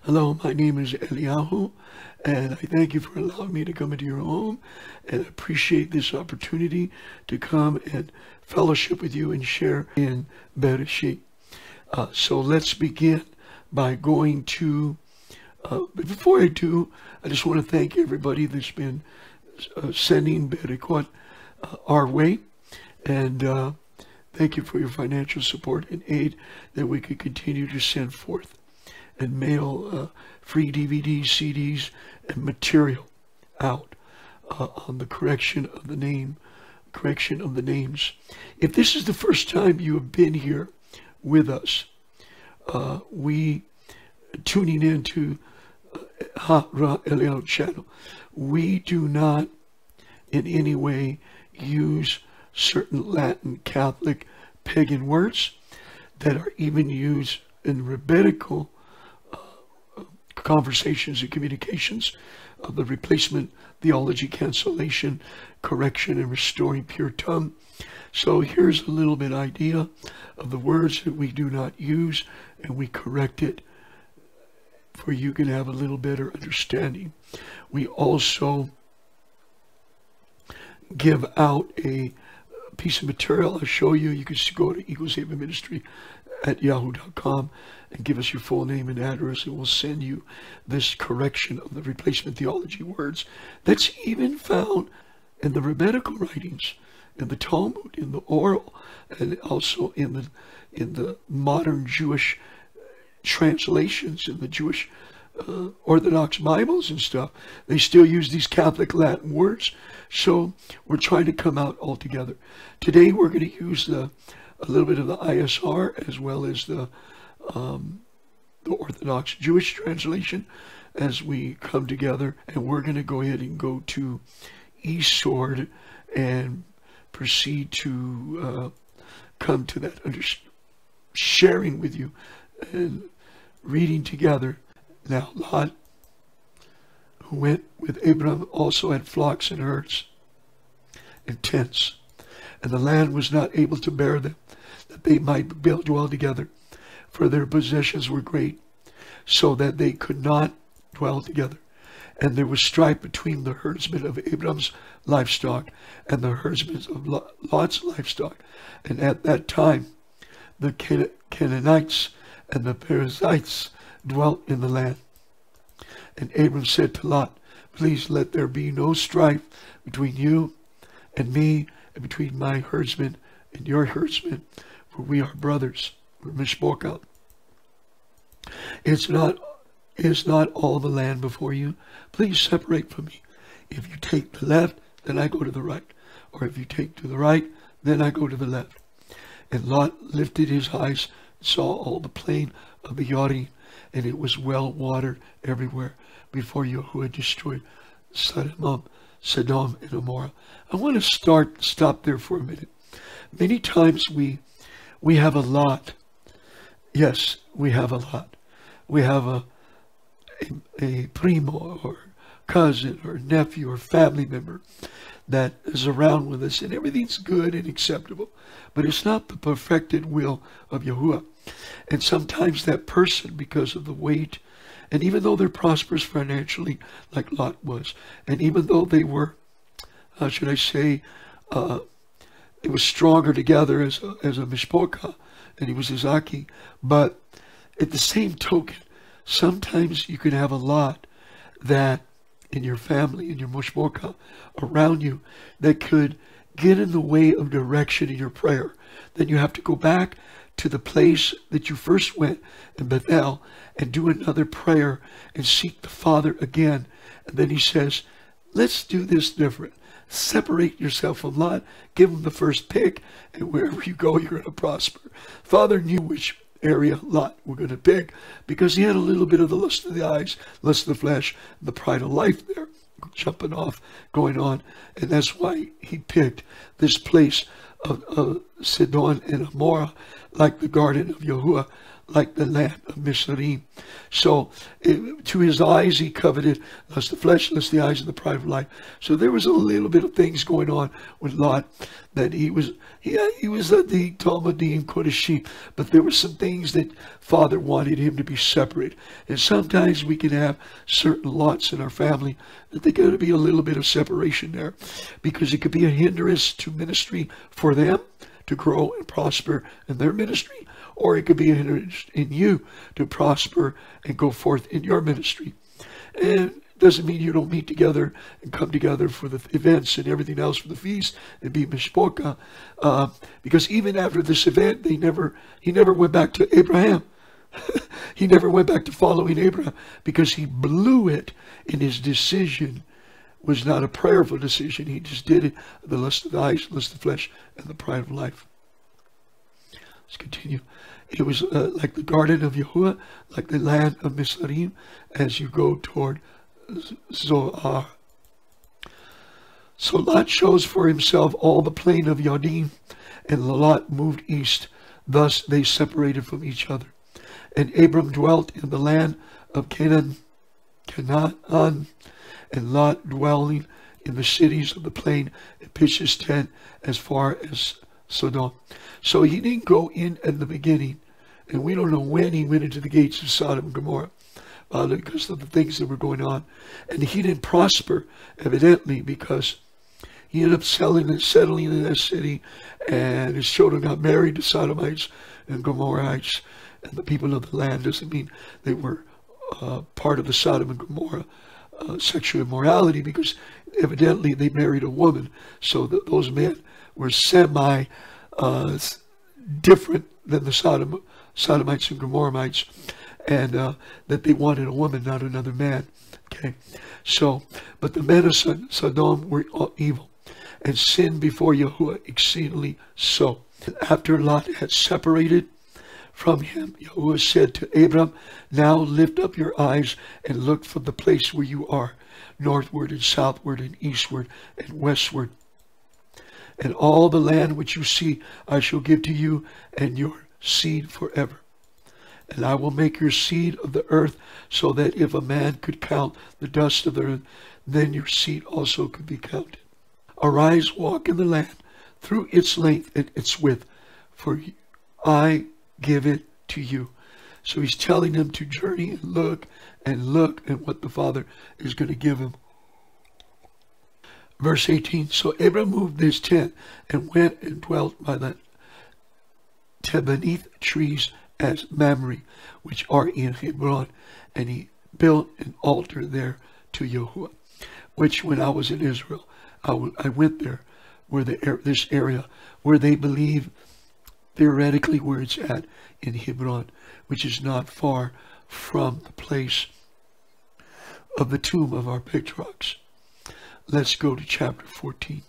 Hello, my name is Eliyahu, and I thank you for allowing me to come into your home, and I appreciate this opportunity to come and fellowship with you and share in Bereshith. So let's begin by going to, but before I do, I just want to thank everybody that's been sending Bereshith our way, and thank you for your financial support and aid that we could continue to send forth and mail free DVDs, CDs, and material out on the correction of the names. If this is the first time you have been here with us, we tuning into HaRuachEliyahu channel, we do not in any way use certain Latin, Catholic, pagan words that are even used in rabbinical conversations and communications of the replacement theology, cancellation, correction, and restoring pure tongue. So here's a little bit idea of the words that we do not use, and we correct it for you can have a little better understanding. We also give out a piece of material. I'll show you. You can go to Eagles Haven Ministry at yahoo.com and give us your full name and address, and we'll send you this correction of the replacement theology words that's even found in the rabbinical writings, in the Talmud, in the oral, and also in the modern Jewish translations, in the Jewish Orthodox Bibles and stuff. They still use these Catholic Latin words, so we're trying to come out all together. Today we're going to use a little bit of the ISR as well as the Orthodox Jewish translation as we come together, and we're going to go ahead and go to eSword and proceed to come to that sharing with you and reading together. Now Lot, who went with Abram, also had flocks and herds and tents, and the land was not able to bear them, that they might dwell together, for their possessions were great, so that they could not dwell together. And there was strife between the herdsmen of Abram's livestock and the herdsmen of Lot's livestock. And at that time the Canaanites and the Perizzites dwelt in the land. And Abram said to Lot, please let there be no strife between you and me, and between my herdsmen and your herdsmen, for we are brothers. We're mishpocha. Is not all the land before you? Please separate from me. If you take the left, then I go to the right. Or if you take to the right, then I go to the left. And Lot lifted his eyes and saw all the plain of the Jordan, and it was well watered everywhere before Yahuwah destroyed Sodom and Gomorrah. I want to stop there for a minute. Many times we have a lot. Yes, we have a lot. We have a primo or cousin or nephew or family member that is around with us, and everything's good and acceptable, but it's not the perfected will of Yahuwah. And sometimes that person, because of the weight, and even though they're prosperous financially like Lot was, and even though they were, how should I say, it was stronger together as a mishpocha, and he was Izaki, but at the same token, sometimes you can have a lot that in your family, in your mishpocha, around you, that could get in the way of direction in your prayer. Then you have to go back to the place that you first went in Bethel and do another prayer and seek the Father again. And then he says, let's do this different. Separate yourself from Lot, give him the first pick, and wherever you go, you're going to prosper. Father knew which area Lot were going to pick, because he had a little bit of the lust of the eyes, lust of the flesh, the pride of life there, jumping off, going on. And that's why he picked this place of Sodom and Gomorrah, like the garden of Yahuwah, like the land of Mizraim. So to his eyes he coveted lust the flesh, lust the eyes, and the pride of life. So there was a little bit of things going on with Lot, that he was the Talmudim Kodeshim, but there were some things that Father wanted him to be separate. And sometimes we can have certain lots in our family that they got to be a little bit of separation there, because it could be a hindrance to ministry for them to grow and prosper in their ministry, or it could be a hindrance in you to prosper and go forth in your ministry. And it doesn't mean you don't meet together and come together for the events and everything else for the feast and be mishpoka, because even after this event, he never went back to Abraham. He never went back to following Abraham, because he blew it in his decision. Was not a prayerful decision. He just did it. The lust of the eyes, the lust of the flesh, and the pride of life. Let's continue. It was like the garden of Yahuwah, like the land of Mizraim, as you go toward Zoar. So Lot chose for himself all the plain of Yardim, and Lot moved east. Thus they separated from each other. And Abram dwelt in the land of Canaan, and Lot dwelling in the cities of the plain and pitched his tent as far as Sodom. So he didn't go in at the beginning, and we don't know when he went into the gates of Sodom and Gomorrah, because of the things that were going on. And he didn't prosper, evidently, because he ended up settling in that city, and his children got married to Sodomites and Gomorrahites, and the people of the land. Doesn't mean they were part of the Sodom and Gomorrah sexual immorality, because evidently they married a woman. So those men were semi different than the Sodomites and Gomorrahites, and that they wanted a woman, not another man. Okay, so, but the men of Sodom were evil and sinned before Yahuwah exceedingly so. After Lot had separated from him, Yahuwah said to Abram, now lift up your eyes and look from the place where you are, northward and southward and eastward and westward. And all the land which you see I shall give to you and your seed forever. And I will make your seed of the earth, so that if a man could count the dust of the earth, then your seed also could be counted. Arise, walk in the land through its length and its width, for I give it to you. So he's telling them to journey and look at what the Father is going to give him. Verse 18, so Abram moved his tent and went and dwelt by the Tebanith trees as Mamre, which are in Hebron, and he built an altar there to Yahuwah, which when I was in Israel, I went there, where this area where they believe theoretically where it's at in Hebron, which is not far from the place of the tomb of our patriarchs. Let's go to chapter 14.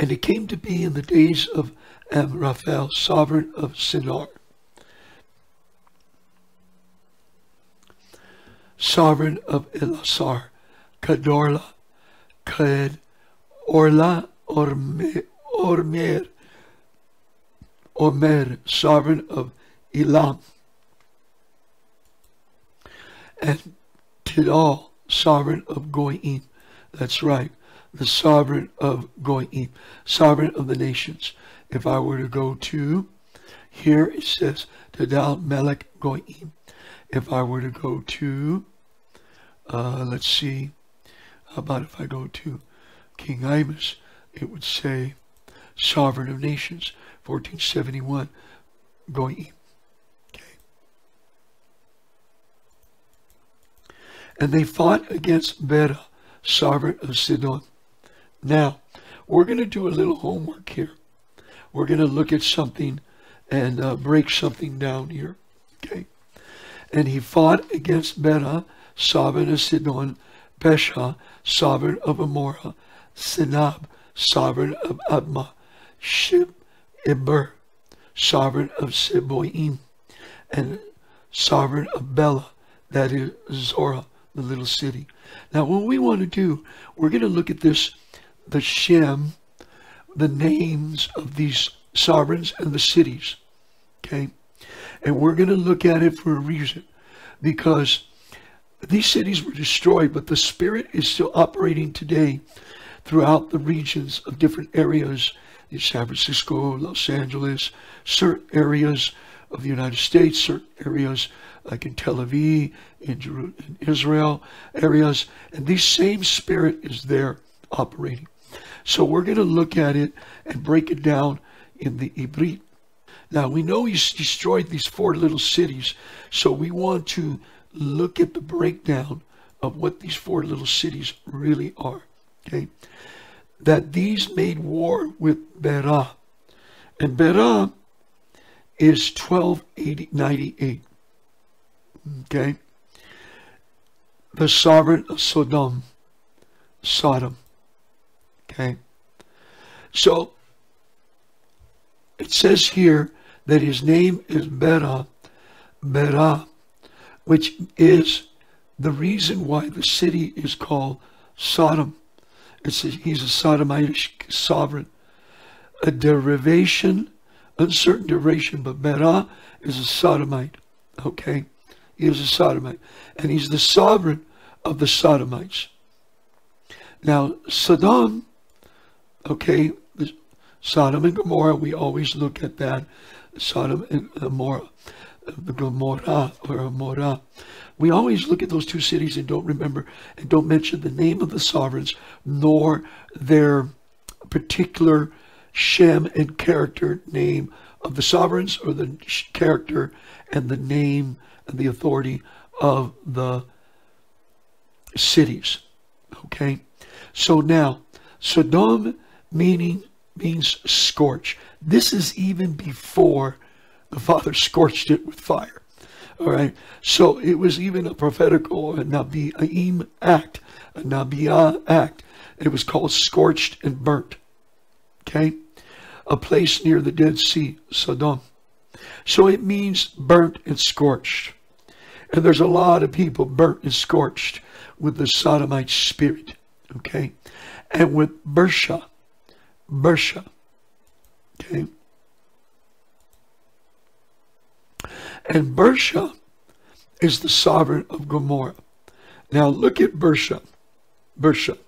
And it came to be in the days of Amraphel, sovereign of Shinar, sovereign of Elasar, Kadorla, Kad, Orla, Omer, sovereign of Elam, and Tidal, sovereign of Goyim. That's right, the sovereign of Goyim, sovereign of the nations. If I were to go to, here it says Tidal Melech Goyim. If I were to go to, let's see, how about if I go to King Amos, it would say sovereign of nations, 1471, Goyim. Okay. And they fought against Bera, sovereign of Sidon. Now, we're going to do a little homework here. We're going to look at something and break something down here. Okay. And he fought against Bera, sovereign of Sidon, Besha, sovereign of Amorah, Sinab, sovereign of Admah, Shib, Eber, sovereign of Seboim, and sovereign of Bela, that is Zorah, the little city. Now what we want to do, we're going to look at this, the Shem, the names of these sovereigns and the cities. Okay? And we're going to look at it for a reason. Because these cities were destroyed, but the Spirit is still operating today throughout the regions of different areas in San Francisco, Los Angeles, certain areas of the United States, certain areas like in Tel Aviv, in Israel areas, and this same Spirit is there operating. So we're going to look at it and break it down in the Ibrit. Now we know he's destroyed these 4 little cities, so we want to look at the breakdown of what these 4 little cities really are. Okay, that these made war with Berah, and Berah is 1298. Okay, the sovereign of Sodom. Okay, so it says here that his name is Berah, which is the reason why the city is called Sodom. He's a Sodomitish sovereign. A derivation, uncertain duration, but Berah is a Sodomite. Okay? He is a Sodomite. And he's the sovereign of the Sodomites. Now, Sodom, okay, Sodom and Gomorrah, we always look at that. Sodom and Gomorrah, the Gomorrah or Amorah. We always look at those 2 cities and don't remember and don't mention the name of the sovereigns nor their particular Shem and character name of the sovereigns, or the character and the name and the authority of the cities. Okay, so now Sodom means scorch. This is even before the Father scorched it with fire. All right, so it was even a prophetical, a Nabi'im act, a Nabi'ah act. It was called scorched and burnt. Okay, a place near the Dead Sea, Sodom. So it means burnt and scorched. And there's a lot of people burnt and scorched with the Sodomite spirit. Okay, and with Bereshith. Okay. And Bereshith is the sovereign of Gomorrah. Now look at Bereshith. Bereshith.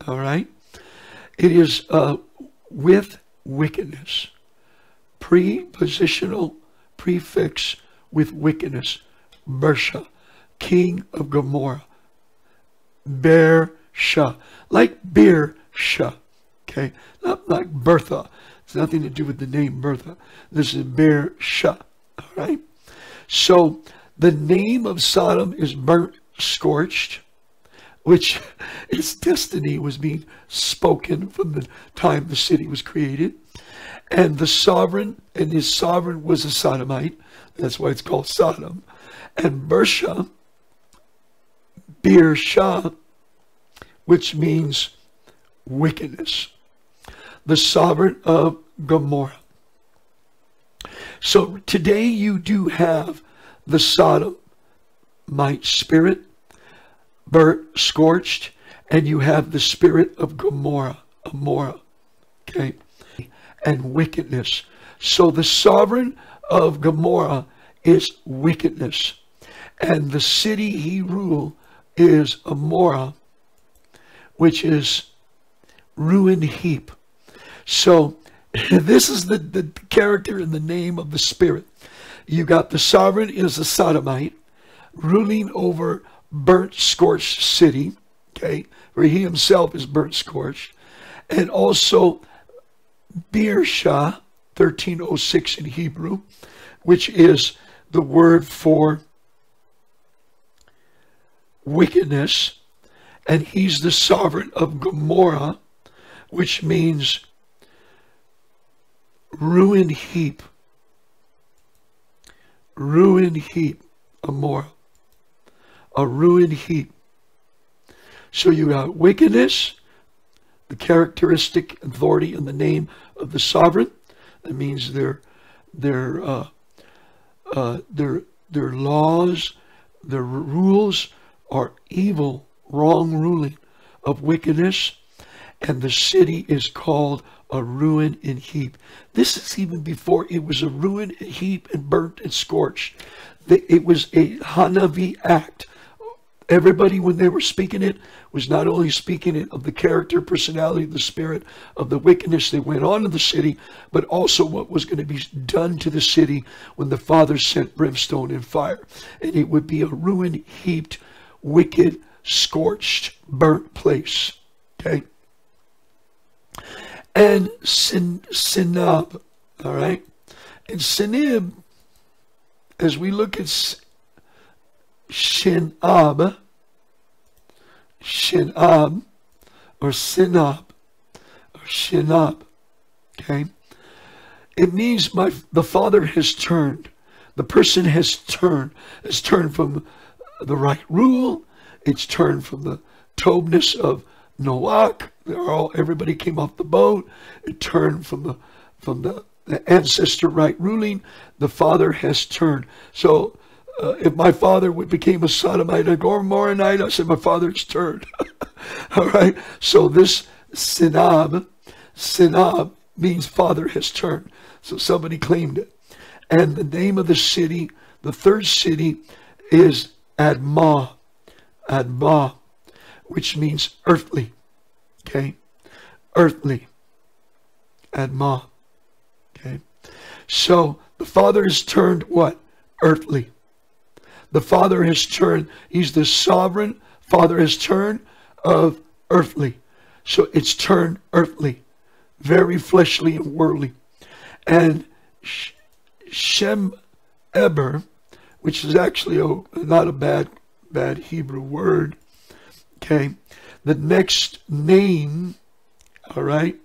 All right. It is with wickedness. Prepositional prefix with wickedness. Bereshith, king of Gomorrah. Bereshith, like Bereshith, okay? Not like Bertha. It's nothing to do with the name Bertha. This is Bereshith, all right? So the name of Sodom is burnt, scorched, which its destiny was being spoken from the time the city was created. And the sovereign, and his sovereign was a Sodomite. That's why it's called Sodom. And Bereshith, which means wickedness, the sovereign of Gomorrah. So today you do have the Sodomite spirit, burnt, scorched, and you have the spirit of Gomorrah, Amorah, okay, and wickedness. So the sovereign of Gomorrah is wickedness, and the city he ruled is Amorah, which is ruin heap. So this is the character and the name of the spirit. You got the sovereign is a Sodomite ruling over burnt, scorched city, okay, where he himself is burnt, scorched, and also Bereshith, 1306 in Hebrew, which is the word for wickedness, and he's the sovereign of Gomorrah, which means ruin heap. Ruin heap, Amorah. A ruin heap. So you got wickedness, the characteristic, authority, and the name of the sovereign. That means their laws, their rules are evil, wrong ruling of wickedness, and the city is called a ruin and heap. This is even before it was a ruin and heap and burnt and scorched. It was a Hanavi act. Everybody, when they were speaking it, was not only speaking it of the character, personality, the spirit of the wickedness that went on in the city, but also what was going to be done to the city when the Father sent brimstone and fire. And it would be a ruined, heaped, wicked, scorched, burnt place. Okay? And Sinab, all right? And Sinib, as we look at Shinab, or Sinab, okay? It means the Father has turned. The person has turned from the right rule. It's turned from the tobness of Noach. Everybody came off the boat. It turned from the ancestor right ruling. The Father has turned. So if my father became a Sodomite, a Gomorrahite, I said my father has turned. All right. So this Sinab means Father has turned. So somebody claimed it. And the name of the city, the third city, is Admah, which means earthly. Okay? Earthly. Admah. Okay? So the Father has turned what? Earthly. The Father has turned. He's the sovereign. Father has turned of earthly. So it's turned earthly. Very fleshly and worldly. And Shem Eber, which is actually not a bad Hebrew word. Okay. The next name, all right,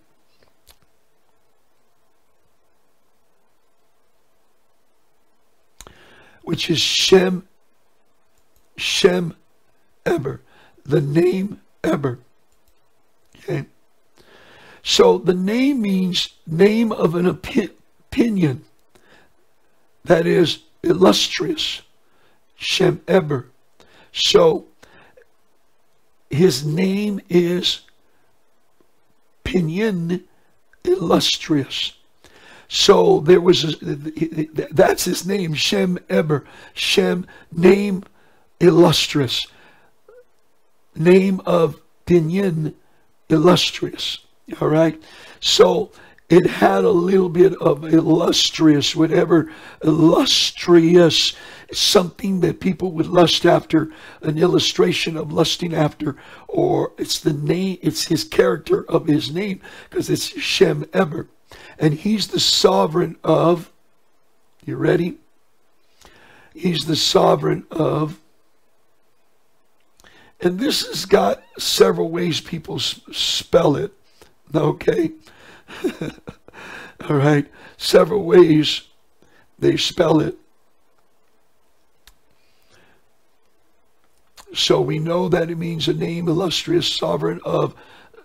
which is Shem Eber, the name Eber. Okay. So the name means name of an opinion that is illustrious. Shem Eber. So his name is Pinyin, illustrious. So there was that's his name, Shem Eber. Shem, name illustrious. Name of Pinyin, illustrious. All right. So it had a little bit of illustrious, whatever, illustrious, something that people would lust after, an illustration of lusting after, or it's the name, it's his character of his name, because it's Shem Eber. And he's the sovereign of, you ready? He's the sovereign of, and this has got several ways people spell it, okay? All right, several ways they spell it. So we know that it means a name, illustrious, sovereign of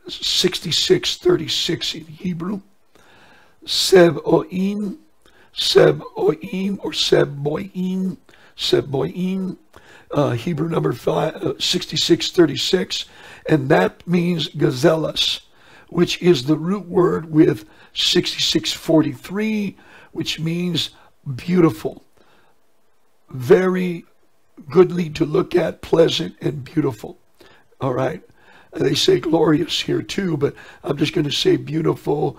6636 in Hebrew. Seboim, or Seboim, Hebrew number 6636, and that means gazellus, which is the root word with 6643, which means beautiful, very goodly to look at, pleasant and beautiful. All right. They say glorious here too, but I'm just going to say beautiful,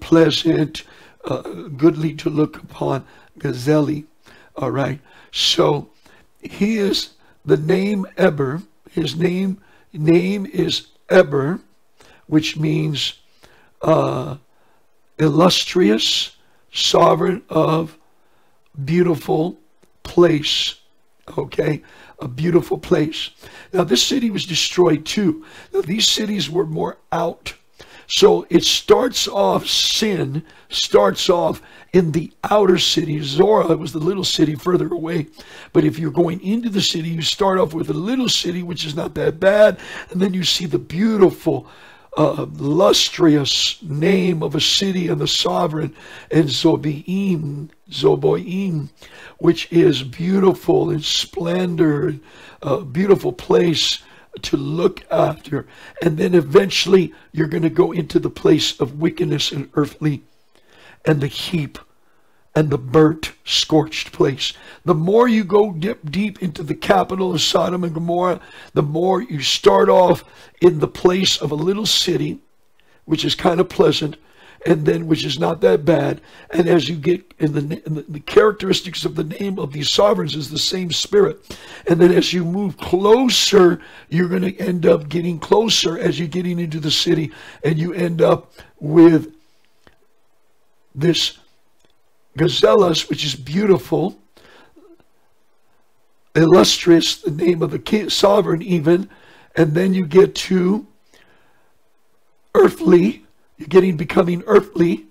pleasant, goodly to look upon, gazelle. All right. So he is the name Eber. His name is Eber, which means illustrious, sovereign of, beautiful place. Okay, a beautiful place. Now this city was destroyed too. Now these cities were more out. So it starts off, sin starts off in the outer city. Zorah was the little city further away. But if you're going into the city, you start off with a little city, which is not that bad. And then you see the beautiful, lustrous name of a city and the sovereign, and Zoboim, which is beautiful and splendor, a beautiful place, to look after. And then eventually you're going to go into the place of wickedness and earthly and the heap and the burnt, scorched place. The more you go deep into the capital of Sodom and Gomorrah, the more you start off in the place of a little city, which is kind of pleasant, and then which is not that bad. And as you get in the characteristics of the name of these sovereigns is the same spirit. And then as you move closer, you're going to end up getting closer as you're getting into the city, and you end up with this Gazellus, which is beautiful, illustrious, the name of the king, sovereign even, and then you get to earthly, becoming earthly,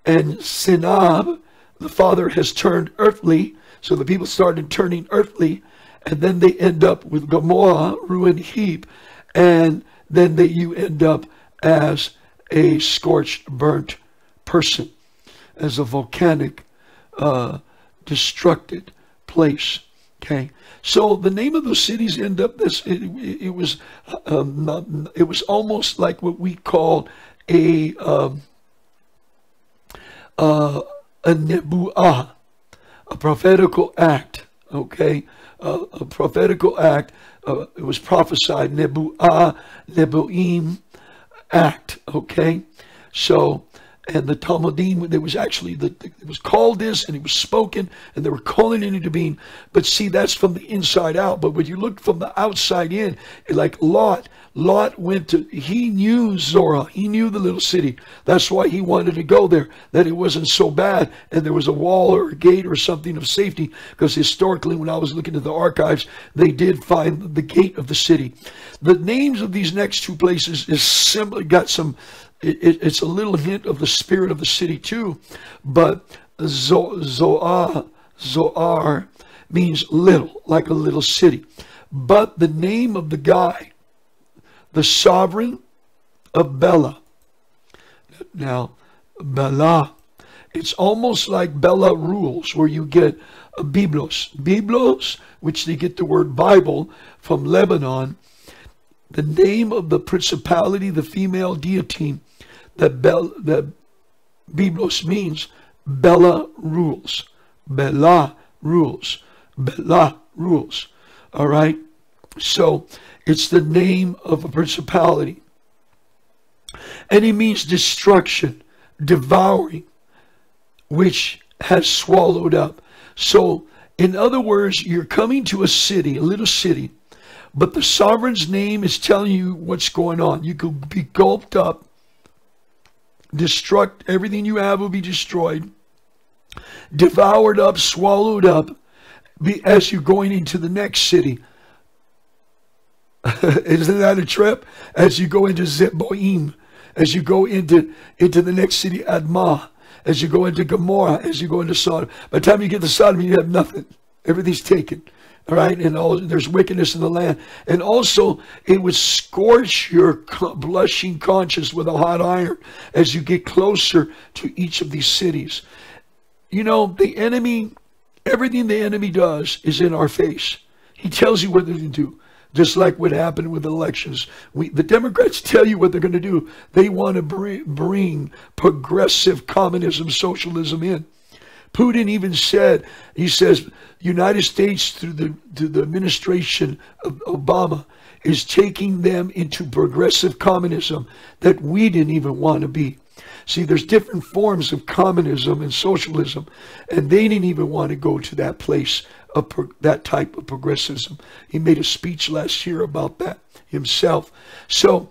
and Sinab, the father has turned earthly, so the people started turning earthly, and then they end up with Gomorrah, ruined heap, and then you end up as a scorched, burnt person, as a volcanic, destructed place. Okay, so the name of those cities end up this. It was almost like what we call a nebuah, a prophetical act. Okay, a prophetical act. It was prophesied, nebuah, nebuim, act. Okay, so. And the Talmudim, there was actually, it was called this, and it was spoken, and they were calling it into being. But see, that's from the inside out. But when you look from the outside in, like Lot went to, he knew Zorah, he knew the little city. That's why he wanted to go there, that it wasn't so bad, and there was a wall or a gate or something of safety, because historically, when I was looking at the archives, they did find the gate of the city. The names of these next two places is simply got some, it's a little hint of the spirit of the city too, but Zoar means little, like a little city. But the name of the guy, the sovereign of Bela. Now, Bela, it's almost like Bela rules, where you get a Biblos. Biblos, which they get the word Bible from Lebanon. The name of the principality, the female deity, that Biblos means Bela rules. Bela rules. Bela rules. All right? So it's the name of a principality. And it means destruction, devouring, which has swallowed up. So, in other words, you're coming to a city, a little city, but the sovereign's name is telling you what's going on. You could be gulped up, everything you have will be destroyed, devoured up, swallowed up, as you're going into the next city. Isn't that a trip? As you go into Zeboim, as you go into the next city, Admah, as you go into Gomorrah, as you go into Sodom. By the time you get to Sodom, you have nothing. Everything's taken. All right, and there's wickedness in the land. And also, it would scorch your blushing conscience with a hot iron as you get closer to each of these cities. You know, the enemy, everything the enemy does is in our face. He tells you what to do, just like what happened with elections. The Democrats tell you what they're going to do. They want to bring progressive communism, socialism in. Putin even said, he says, United States through the administration of Obama is taking them into progressive communism that we didn't even want to be. See, there's different forms of communism and socialism, and they didn't even want to go to that place of that type of progressivism. He made a speech last year about that himself. So,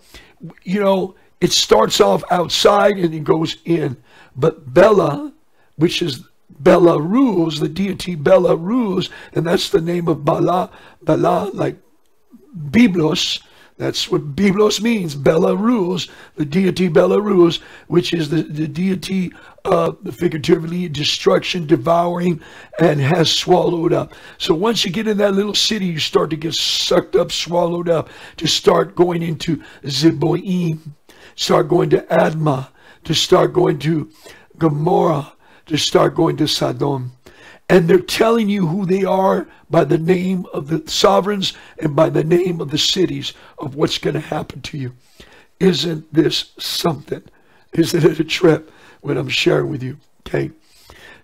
you know, it starts off outside and it goes in. But Bela, which is Bela rules, the deity Bela rules, and that's the name of Bala, like Biblos. That's what Biblos means. Bela rules, the deity Bela rules, which is the deity of the figuratively destruction, devouring, and has swallowed up. So once you get in that little city, you start to get sucked up, swallowed up, to start going into Zeboim, start going to Admah, to start going to Gomorrah, to start going to Sodom. And they're telling you who they are by the name of the sovereigns and by the name of the cities of what's going to happen to you. Isn't this something? Isn't it a trip when I'm sharing with you? Okay.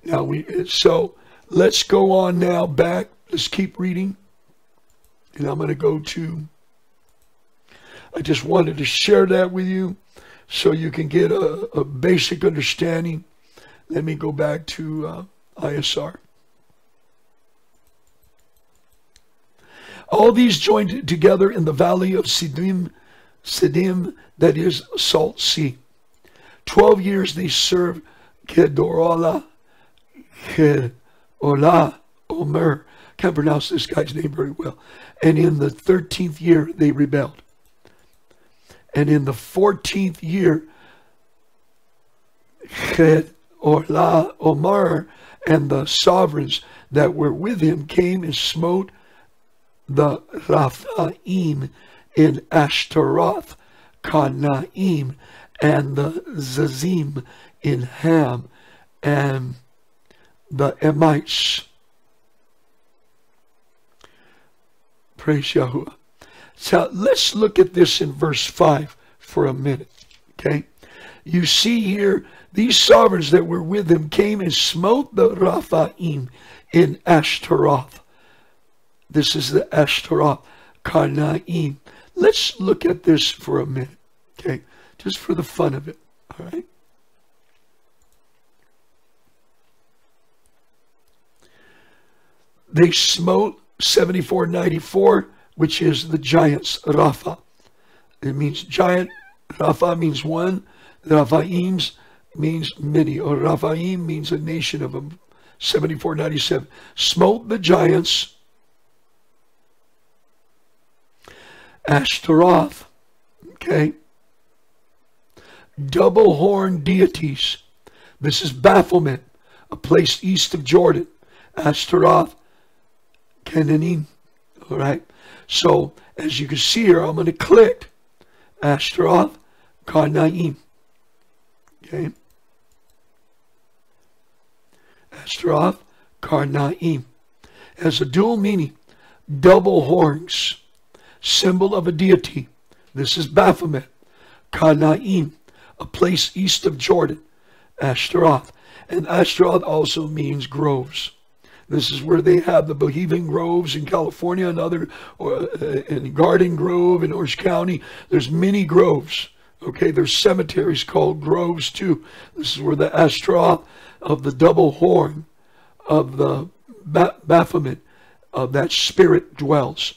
Now so let's go on now back. Let's keep reading. And I'm going to go to, I just wanted to share that with you so you can get a basic understanding. Let me go back to ISR. All these joined together in the valley of Sodom, that is Salt Sea. 12 years they served Kedorah, Omer. Can't pronounce this guy's name very well. And in the 13th year they rebelled. And in the 14th year, Kedorah, Omer, and the sovereigns that were with him came and smote the Raphaim in Ashtaroth, Kanaim, and the Zazim in Ham, and the Emites. Praise Yahuwah. So let's look at this in verse 5 for a minute. Okay. You see here, these sovereigns that were with him came and smote the Raphaim in Ashtaroth. This is the Ashtaroth, Karnaim. Let's look at this for a minute, okay? Just for the fun of it, all right? They smote 7494, which is the giants, Rapha. It means giant. Rapha means one. Raphaims means many. Or Raphaim means a nation of them. 7497. Smote the giants. Ashtaroth, okay, double horn deities. This is Baphomet, a place east of Jordan. Ashtaroth, Cananim, all right. So as you can see here, I'm going to click Ashtaroth, Karnaim, okay. Ashtaroth, Karnaim has a dual meaning, double horns. Symbol of a deity. This is Baphomet. Kanaim, a place east of Jordan. Ashtaroth. And Ashtaroth also means groves. This is where they have the Bohemian groves in California and other, in Garden Grove in Orange County. There's many groves. Okay, there's cemeteries called groves too. This is where the Ashtaroth of the double horn of the Baphomet of that spirit dwells.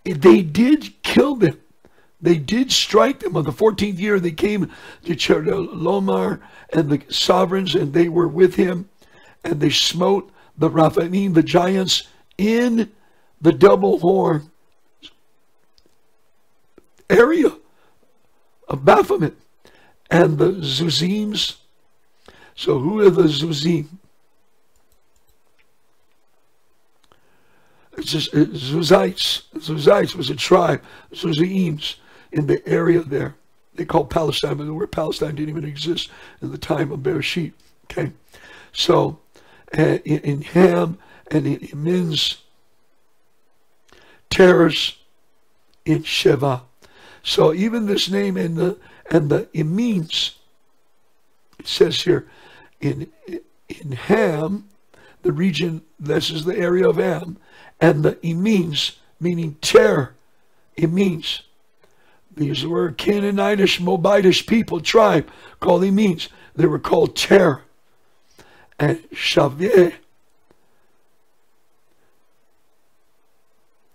They did kill them. They did strike them. On the 14th year, they came to Chedorlaomer and the sovereigns, and they were with him, and they smote the Raphaim, the giants, in the double horn area of Baphomet, and the Zuzims. So who are the Zuzim? It's just Zuzites. Zuzites was a tribe, Zuzims, in the area there. They called Palestine, but the word Palestine didn't even exist in the time of Bereshith. Okay, so in Ham and in Emin's terrors in Sheva. So even this name and the Emins, it says here in Ham, the region, this is the area of Ham, and the Emins, meaning terror, Emins. These were Canaanitish, Moabitish people, tribe called Emins. They were called terror. And Shaveh,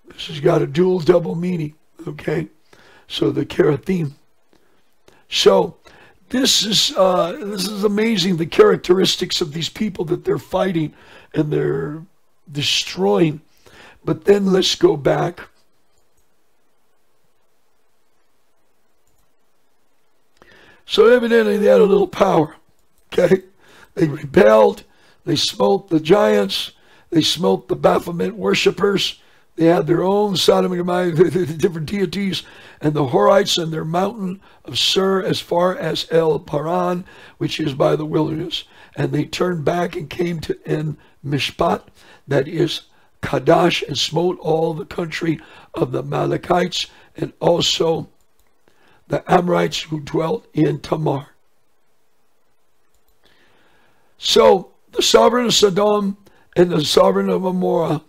this has got a double meaning, okay? So the Kerathim. So this is amazing, the characteristics of these people that they're fighting and they're destroying. But then let's go back. So evidently they had a little power, okay? They rebelled, they smote the giants, they smote the Baphomet worshippers. They had their own Sodom and Gomorrah, different deities, and the Horites and their mountain of Sur as far as El Paran, which is by the wilderness. And they turned back and came to En Mishpat, that is Kadesh, and smote all the country of the Amalekites, and also the Amorites who dwelt in Tamar. So the sovereign of Sodom, and the sovereign of Gomorrah,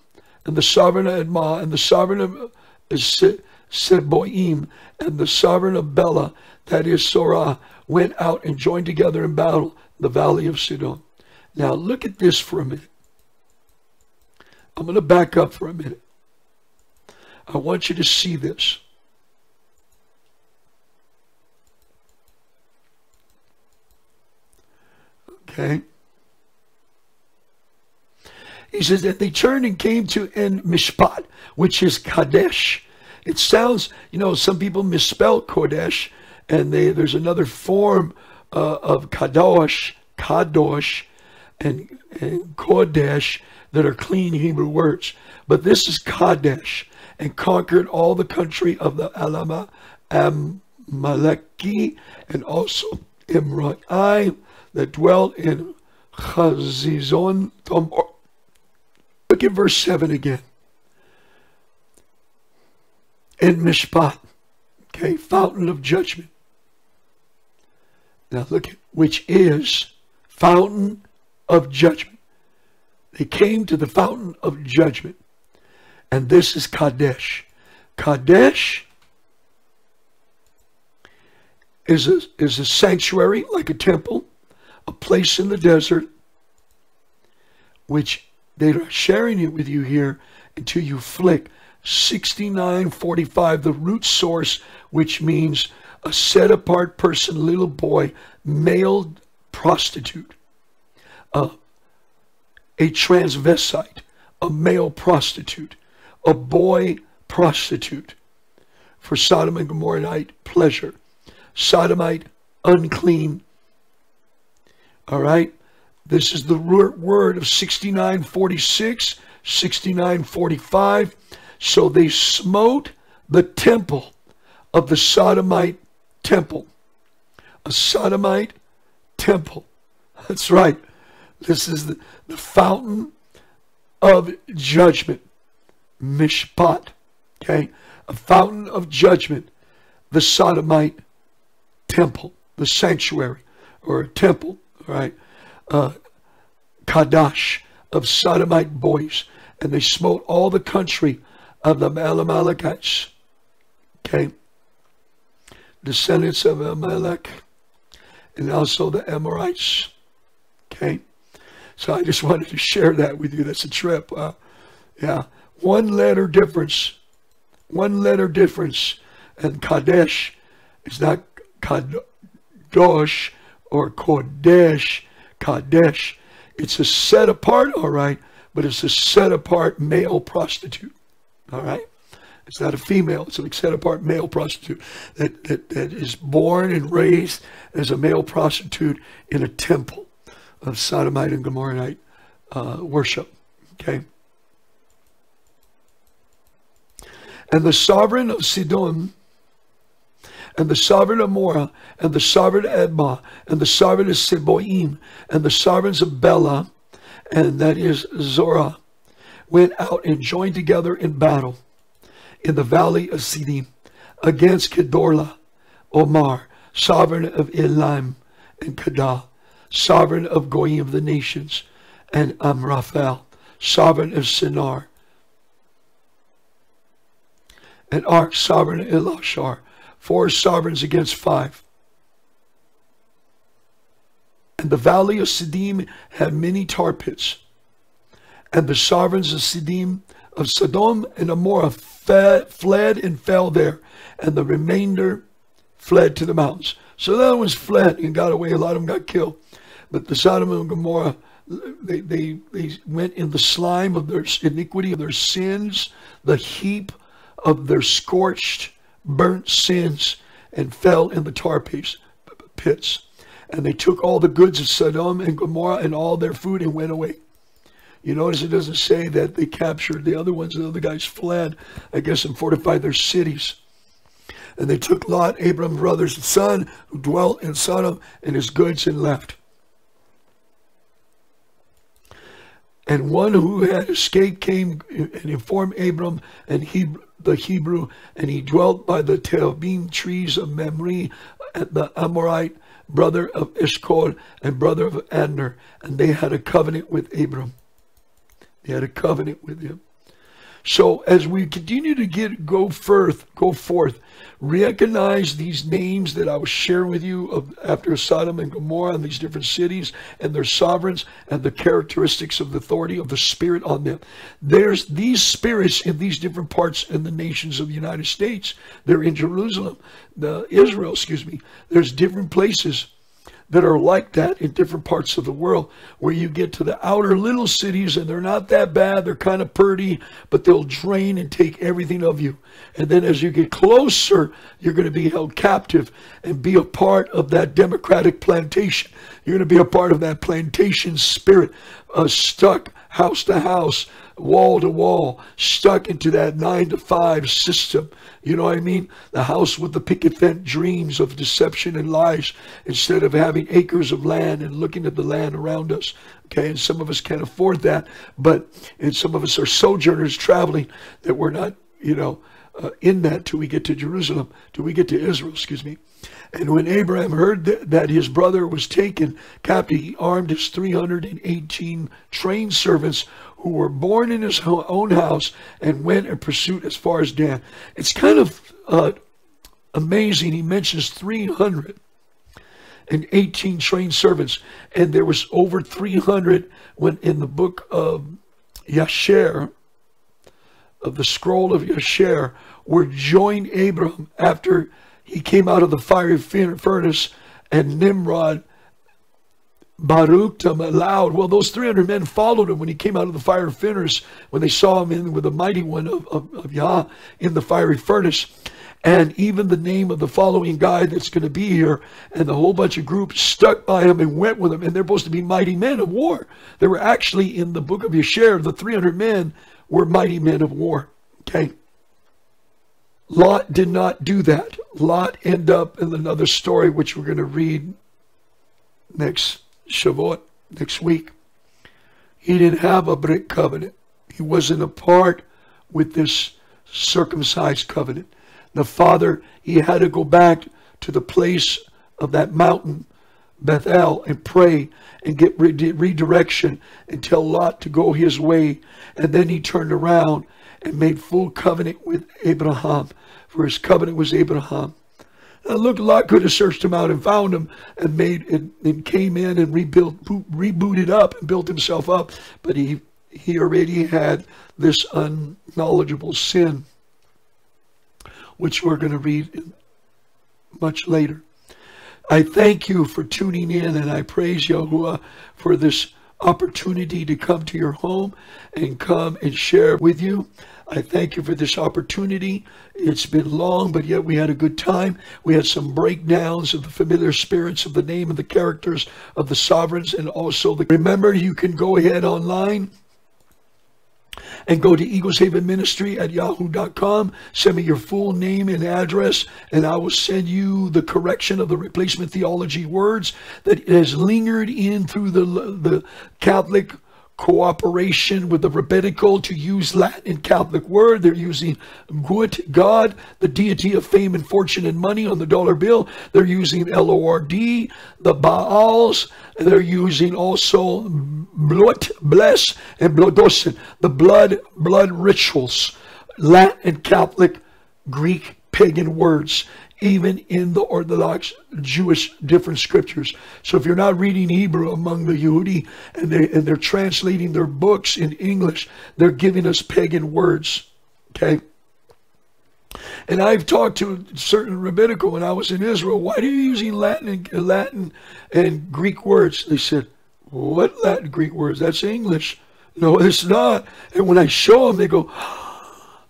and the sovereign of Admah, and the sovereign of Seboim, and the sovereign of Bela, that is Sorah, went out and joined together in battle in the valley of Sodom. Now look at this for a minute. I'm going to back up for a minute. I want you to see this. Okay. He says that they turned and came to En Mishpat, which is Kadesh. It sounds, some people misspell Kodesh, and there's another form of Kadosh, and Kodesh that are clean Hebrew words. But this is Kadesh, and conquered all the country of the Amaleki, and also Imrai, that dwelt in Chazizon Tamar. Look at verse 7 again. En Mishpat, okay, fountain of judgment. Now look at, which is fountain of judgment. They came to the fountain of judgment. And this is Kadesh. Kadesh is a sanctuary, like a temple, a place in the desert, which they are sharing it with you here until you flick 6945, the root source, which means a set apart person, little boy, male prostitute, a transvestite, a male prostitute, a boy prostitute for Sodom and Gomorrahite pleasure. Sodomite, unclean. All right. This is the word of 6946, 6945. So they smote the temple of the Sodomite temple. A Sodomite temple. That's right. This is the fountain of judgment. Mishpat. Okay. A fountain of judgment. The Sodomite temple. The sanctuary. Or a temple. All right. Kadesh, of Sodomite boys, and they smote all the country of the Amalekites. Okay, descendants of Amalek, and also the Amorites. Okay, so I just wanted to share that with you. That's a trip. Yeah, one letter difference, and Kadesh is not Kadosh or Kodesh. Kadesh. It's a set apart, all right, but it's a set apart male prostitute, all right? It's not a female, it's a set apart male prostitute that is born and raised as a male prostitute in a temple of Sodomite and Gomorrahite worship, okay? And the sovereign of Sodom, and the sovereign of Gomorrah, and the sovereign of Admah, and the sovereign of Seboim, and the sovereigns of Bela, and that is Zorah, went out and joined together in battle in the valley of Siddim against Kedorla, Omar, sovereign of Elam and Kedah, sovereign of Goyim of the nations, and Amraphel, sovereign of Sinar, and Arch, sovereign of Elashar, 4 sovereigns against 5. And the valley of Siddim had many tar pits. And the sovereigns of Siddim, of Sodom and Gomorrah, fled and fell there. And the remainder fled to the mountains. So the other ones fled and got away. A lot of them got killed. But the Sodom and Gomorrah, they went in the slime of their iniquity, of their sins, the heap of their scorched, burnt sins, and fell in the tar pits. And they took all the goods of Sodom and Gomorrah and all their food and went away. You notice it doesn't say that they captured the other ones. The other guys fled, I guess, and fortified their cities. And they took Lot, Abram's brother's son, who dwelt in Sodom, and his goods and left. And one who had escaped came and informed Abram and the Hebrew, and he dwelt by the terebinth trees of Mamre, the Amorite, brother of Eshcol and brother of Adner, and they had a covenant with Abram. They had a covenant with him. So as we continue to go forth, recognize these names that I was sharing with you after Sodom and Gomorrah and these different cities and their sovereigns and the characteristics of the authority of the Spirit on them. There's these spirits in these different parts in the nations of the United States. They're in Jerusalem, Israel, excuse me. There's different places that are like that in different parts of the world, where you get to the outer little cities and they're not that bad, they're kind of pretty, but they'll drain and take everything of you. And then as you get closer, you're going to be held captive and be a part of that democratic plantation. You're going to be a part of that plantation spirit, stuck house to house, wall to wall, stuck into that 9-to-5 system. You know what I mean? The house with the picket fence dreams of deception and lies, instead of having acres of land and looking at the land around us. Okay, and some of us can't afford that, and some of us are sojourners traveling that we're not, in that till we get to Jerusalem, till we get to Israel, excuse me. And when Abraham heard that his brother was taken captive, he armed his 318 trained servants who were born in his own house and went in pursuit as far as Dan. It's kind of amazing. He mentions 318 trained servants, and there was over 300 when in the book of Yasher, of the scroll of Yasher, were joined Abraham after he came out of the fiery furnace, and Nimrod baruched him aloud. Well, those 300 men followed him when he came out of the fiery furnace, when they saw him with the mighty one of Yah in the fiery furnace. And even the name of the following guy that's going to be here, and the whole bunch of groups stuck by him and went with him, and they're supposed to be mighty men of war. They were actually in the book of Yasher, the 300 men were mighty men of war. Okay. Lot did not do that. Lot ended up in another story, which we're going to read next Shavuot, next week. He didn't have a brick covenant. He wasn't a part with this circumcised covenant. The father, he had to go back to the place of that mountain, Bethel, and pray and get redirection and tell Lot to go his way. And then he turned around and made full covenant with Abraham, for his covenant was Abraham. Now look, Lot could have searched him out and found him and and came in and rebooted up and built himself up, but he already had this unknowledgeable sin, which we're going to read much later. I thank you for tuning in, and I praise Yahuwah for this opportunity to come to your home and come and share with you. I thank you for this opportunity. It's been long, but yet we had a good time. We had some breakdowns of the familiar spirits of the name and the characters of the sovereigns, and also remember, you can go ahead online and go to Eagles Haven Ministry at yahoo.com. Send me your full name and address, and I will send you the correction of the replacement theology words that has lingered in through the Catholic cooperation with the rabbinical to use Latin Catholic word. They're using Gut, God, the deity of fame and fortune and money on the dollar bill. They're using Lord, the Baals. And they're using also Blot, bless, and Blodosin, the blood rituals, Latin Catholic, Greek, pagan words, even in the Orthodox Jewish different scriptures. So if you're not reading Hebrew among the Yehudi and they're translating their books in English, they're giving us pagan words. Okay? And I've talked to certain rabbinical when I was in Israel. Why are you using Latin and Greek words? They said, what Latin Greek words? That's English. No, it's not. And when I show them, they go,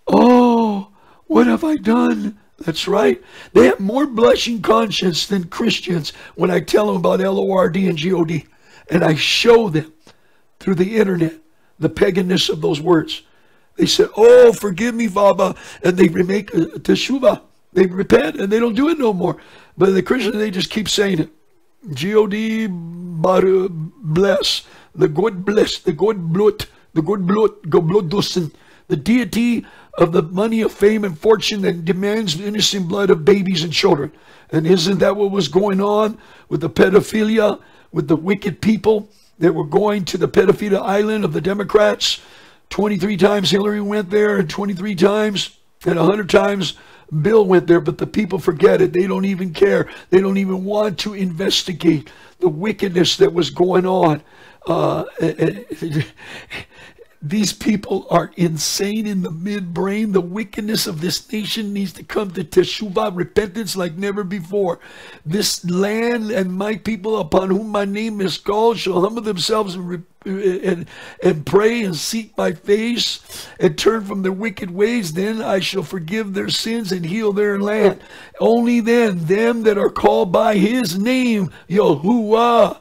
oh, what have I done? That's right. They have more blushing conscience than Christians when I tell them about Lord and God. And I show them through the internet the paganness of those words. They said, oh, forgive me, Vaba. And they remake teshuvah. They repent and they don't do it no more. But the Christians, they just keep saying it. God, bless, the God bless, the God blot, Goblodosen, the deity of the money of fame and fortune that demands the innocent blood of babies and children. And isn't that what was going on with the pedophilia, with the wicked people that were going to the pedophilia island of the Democrats? 23 times Hillary went there, and 23 times and 100 times Bill went there, but the people forget it. They don't even care. They don't even want to investigate the wickedness that was going on. These people are insane in the midbrain. The wickedness of this nation needs to come to teshuvah, repentance like never before. This land and my people upon whom my name is called shall humble themselves and pray and seek my face and turn from their wicked ways. Then I shall forgive their sins and heal their land. Only then, them that are called by his name, Yahuwah,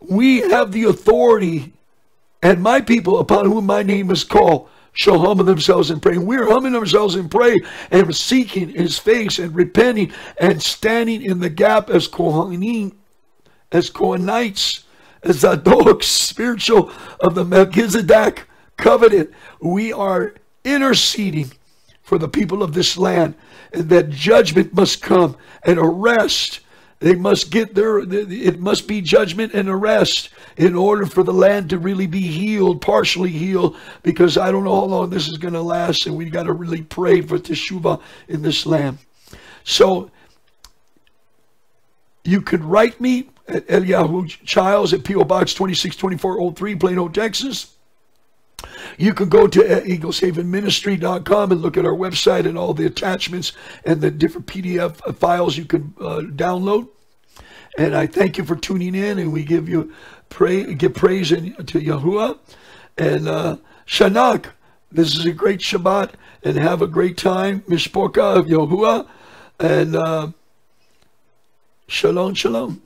we have the authority. And my people upon whom my name is called shall humble themselves and pray. And we're humbling ourselves and pray and seeking his face and repenting and standing in the gap as Kohanim, as Kohanites, as Zadok, spiritual of the Melchizedek covenant. We are interceding for the people of this land, and that judgment must come and arrest. They must get it must be judgment and arrest in order for the land to really be healed, partially healed, because I don't know how long this is going to last, and we got to really pray for teshuvah in this land. So you could write me at Eliyahu Childs at P.O. Box 262403, Plano, Texas. You can go to eagleshavenministry.com and look at our website and all the attachments and the different PDF files you can download. And I thank you for tuning in, and we give praise to Yahuwah. And Shanak, this is a great Shabbat, and have a great time. Mishpoka of Yahuwah, and shalom, shalom.